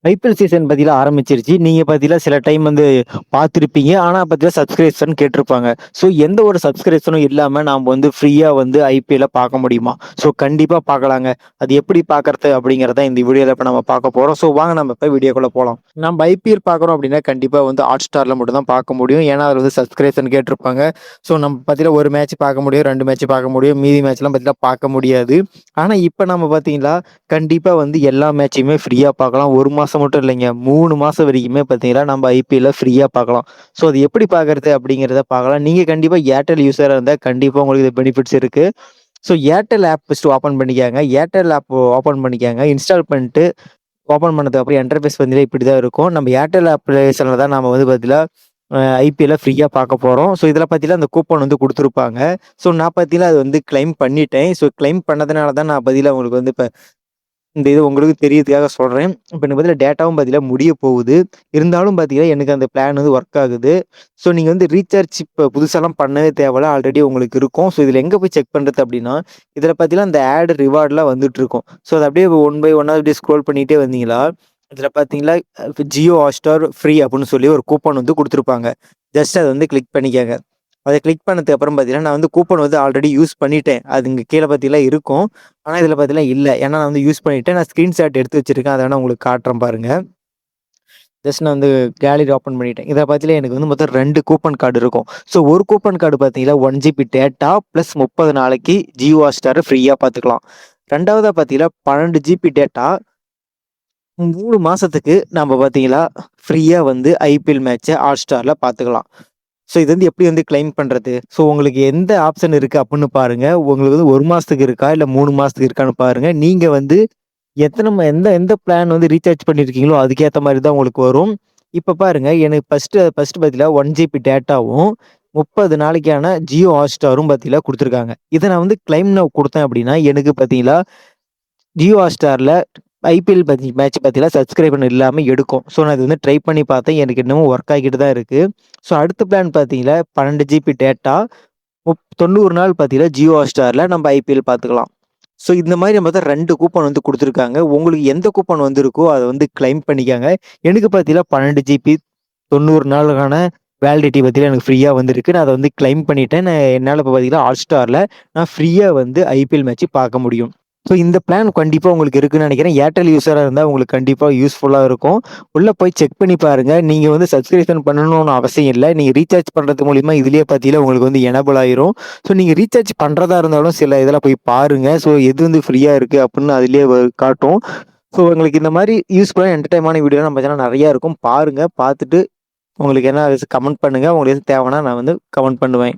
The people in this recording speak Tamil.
ஐபிஎல் சீசன் பார்த்தீங்கன்னா ஆரம்பிச்சிருச்சு. நீங்க பார்த்தீங்கன்னா சில டைம் வந்து பார்த்துருப்பீங்க. ஆனா பார்த்தீங்கன்னா சப்ஸ்கிரிப்ஷன் கேட்டிருப்பாங்க. ஸோ எந்த ஒரு சப்ஸ்கிரிப்ஷனும் இல்லாம நாம வந்து ஃப்ரீயா வந்து ஐபிஎல்ல பார்க்க முடியுமா? ஸோ கண்டிப்பா பார்க்கலாங்க. அது எப்படி பார்க்கறது அப்படிங்கிறத இந்த வீடியோல இப்ப நம்ம பார்க்க போறோம். ஸோ வாங்க நம்ம இப்ப வீடியோக்குள்ள போலாம். நம்ம ஐபிஎல் பார்க்குறோம் அப்படின்னா கண்டிப்பா வந்து ஹாட்ஸ்டார்ல மட்டும் தான் பார்க்க முடியும். ஏன்னா அதுல வந்து சப்ஸ்கிரிப்ஷன் கேட்டிருப்பாங்க. ஸோ நம்ம பார்த்தீங்கன்னா ஒரு மேட்ச் பார்க்க முடியும், 2 மேட்ச் பார்க்க முடியும். மீதி மேட்ச்லாம் பார்த்தீங்கன்னா பார்க்க முடியாது. ஆனா இப்ப நம்ம பார்த்தீங்களா கண்டிப்பா வந்து எல்லா மேட்சையுமே ஃப்ரீயா பார்க்கலாம். 1 மாசம் மட்டும் இல்லைங்க. 3 மாசம் வரைக்குமே பார்த்தீங்கன்னா, நம்ம ஐபிஎல்ல ஃப்ரீயா பார்க்கலாம். ஸோ அது எப்படி பார்க்கறது அப்படிங்கிறத பார்க்கலாம். நீங்க கண்டிப்பா ஏர்டெல் யூசரா இருந்தா கண்டிப்பா உங்களுக்கு இது பெனிஃபிட்ஸ் இருக்கு. So Airtel app first open பண்ணிக்கங்க. ஏர்டெல் ஆப் ஓப்பன் பண்ணிக்கங்க. இன்ஸ்டால் பண்ணிட்டு ஓப்பன் பண்ணதுக்கு அப்புறம் இன்டர்ஃபேஸ் பார்த்தீங்கன்னா இப்படி தான் இருக்கும். நம்ம ஏர்டெல் அப்ளிகேஷன்ல தான் நாம வந்து பார்த்தீங்கன்னா ஐபிஎல்ல ஃப்ரீயா பார்க்க போறோம். ஸோ இதில பார்த்தீங்கன்னா அந்த கூப்பன் வந்து குடுத்துருப்பாங்க. ஸோ நான் பார்த்தீங்கன்னா அது வந்து கிளைம் பண்ணிட்டேன். ஸோ கிளைம் பண்ணதுனால தான் நான் பார்த்தீங்கன்னா உங்களுக்கு வந்து இப்ப இந்த இது உங்களுக்கு தெரியறதுக்காக சொல்றேன். இப்ப எனக்கு பதிலா டேட்டாவும் பார்த்தீங்கன்னா முடிய போகுது. இருந்தாலும் பார்த்தீங்கன்னா, எனக்கு அந்த பிளான் வந்து ஒர்க் ஆகுது. ஸோ நீங்க வந்து ரீசார்ஜ் இப்ப புதுசாலாம் பண்ணவே தேவையில்ல. ஆல்ரெடி உங்களுக்கு இருக்கும். ஸோ இதில எங்க போய் செக் பண்றது அப்டின்னா, இதில பார்த்தீங்கன்னா, இந்த ஆட் ரிவார்ட்லாம் வந்துட்டுருக்கும். ஸோ அத அப்படியே ஒன் பை ஒன்னா அப்படியே ஸ்க்ரோல் பண்ணிட்டே வந்தீங்களா, இதில பார்த்தீங்களா, ஜியோ ஹாட்ஸ்டார் ஃப்ரீ அப்டின்னு சொல்லி ஒரு கூப்பன் வந்து குடுத்துருப்பாங்க. ஜஸ்ட் அத வந்து கிளிக் பண்ணிக்கங்க. அத கிளிக் பண்ணதுக்கு அப்புறம் பார்த்தீங்கன்னா, நான் வந்து கூப்பன் வந்து ஆல்ரெடி யூஸ் பண்ணிட்டேன். அது இங்க கீழ பார்த்தீங்கன்னா இருக்கும். ஆனா இதில பார்த்தீங்கன்னா இல்ல. ஏன்னா நான் வந்து யூஸ் பண்ணிட்டேன். நான் ஸ்கிரீன்ஷாட் எடுத்து வச்சிருக்கேன். அத வேணா உங்களுக்கு காட்டுறேன் பாருங்க. ஜஸ்ட் நான் வந்து கேலரி ஓப்பன் பண்ணிட்டேன். இதில பார்த்தீங்கன்னா எனக்கு வந்து மொத்தம் 2 கூப்பன் கார்டு இருக்கும். ஸோ ஒரு கூப்பன் கார்டு பார்த்தீங்கன்னா 1 ஜிபி டேட்டா பிளஸ் 30 நாளைக்கு ஜியோ ஹாட்ஸ்டார ஃப்ரீயா பார்த்துக்கலாம். 2வதா பார்த்தீங்கன்னா 12 ஜிபி டேட்டா 3 மாசத்துக்கு நம்ம பார்த்தீங்களா, ஃப்ரீயா வந்து ஐபிஎல் மேட்ச ஹாட்ஸ்டார்ல பார்த்துக்கலாம். ஸோ இது வந்து எப்படி வந்து கிளைம் பண்றது? ஸோ உங்களுக்கு எந்த ஆப்ஷன் இருக்கு அப்புட்ன்னு பாருங்க. உங்களுக்கு வந்து 1 மாசத்துக்கு இருக்கா? இல்ல 3 மாசத்துக்கு இருக்கான்னு பாருங்க. நீங்க வந்து எந்த எந்த பிளான் வந்து ரீசார்ஜ் பண்ணியிருக்கீங்களோ, அதுக்கேத்த மாரி தான் உங்களுக்கு வரும். இப்ப பாருங்க எனக்கு ஃபர்ஸ்ட் பார்த்தீங்கன்னா 1 ஜிபி டேட்டாவும் 30 நாளைக்கான ஜியோ ஹாட்ஸ்டாரும் பார்த்தீங்கன்னா குடுத்துருக்காங்க. இத நான் வந்து கிளைம் நவ் குடுத்தேன் அப்படின்னா, எனக்கு பார்த்தீங்களா ஜியோ ஹாட்ஸ்டார்ல ஐபிஎல் மேட்ச் பார்த்தீங்கன்னா சப்ஸ்கிரிப்ஷன் இல்லாம எடுக்கும். ஸோ நான் இது வந்து ட்ரை பண்ணி பார்த்தேன். எனக்கு இன்னமும் ஒர்க் ஆகிட்டு தான் இருக்கு. ஸோ அடுத்த பிளான் பார்த்தீங்கன்னா 12 ஜிபி டேட்டா 90 நாள் பார்த்தீங்கன்னா ஜியோ ஹாட்ஸ்டார்ல நம்ம ஐபிஎல் பார்த்துக்கலாம். ஸோ இந்த மாரி நம்ம தான் 2 கூப்பன் வந்து குடுத்துருக்காங்க. உங்களுக்கு எந்த கூப்பன் வந்திருக்கோ அத வந்து கிளைம் பண்ணிக்கங்க. எனக்கு பார்த்தீங்கன்னா 12 ஜிபி 90 நாளுக்கான வேலிடிட்டி பார்த்தீங்கன்னா எனக்கு ஃப்ரீயா வந்திருக்கு. நான் அத வந்து கிளைம் பண்ணிட்டேன். என்னால இப்ப பார்த்தீங்கன்னா ஹாட்ஸ்டார்ல நான் ஃப்ரீயா வந்து ஐபிஎல் மேட்ச் பார்க்க முடியும். ஸோ இந்த பிளான் கண்டிப்பா உங்களுக்கு இருக்குன்னு நெனைக்கிறேன். ஏர்டெல் யூசரா இருந்தா உங்களுக்கு கண்டிப்பா யூஸ்ஃபுல்லா இருக்கும். உள்ள போய் செக் பண்ணி பாருங்க. நீங்க வந்து சப்ஸ்கிரிப்ஷன் பண்ணணும்னு அவசியம் இல்ல. நீங்க ரீசார்ஜ் பண்றது மூலியமா இதுலயே பார்த்தீங்கன்னா உங்களுக்கு வந்து எனேபிள் ஆயிரும். ஸோ நீங்க ரீசார்ஜ் பண்றதா இருந்தாலும் சில இதெல்லாம் போய் பாருங்க. ஸோ எது வந்து ஃப்ரீயா இருக்கு அப்புட்ன்னு அதிலேயே காட்டும். ஸோ உங்களுக்கு இந்த மாரி யூஸ்ஃபுல்லான என்டர்டெயின்மென்ட் வீடியோ நம்ம சேனல்ல நெறைய இருக்கும். பாருங்க. பார்த்துட்டு உங்களுக்கு என்ன கமெண்ட் பண்ணுங்க. உங்களுக்கு எது தேவைன்னா நான் வந்து கமெண்ட் பண்ணுவேன்.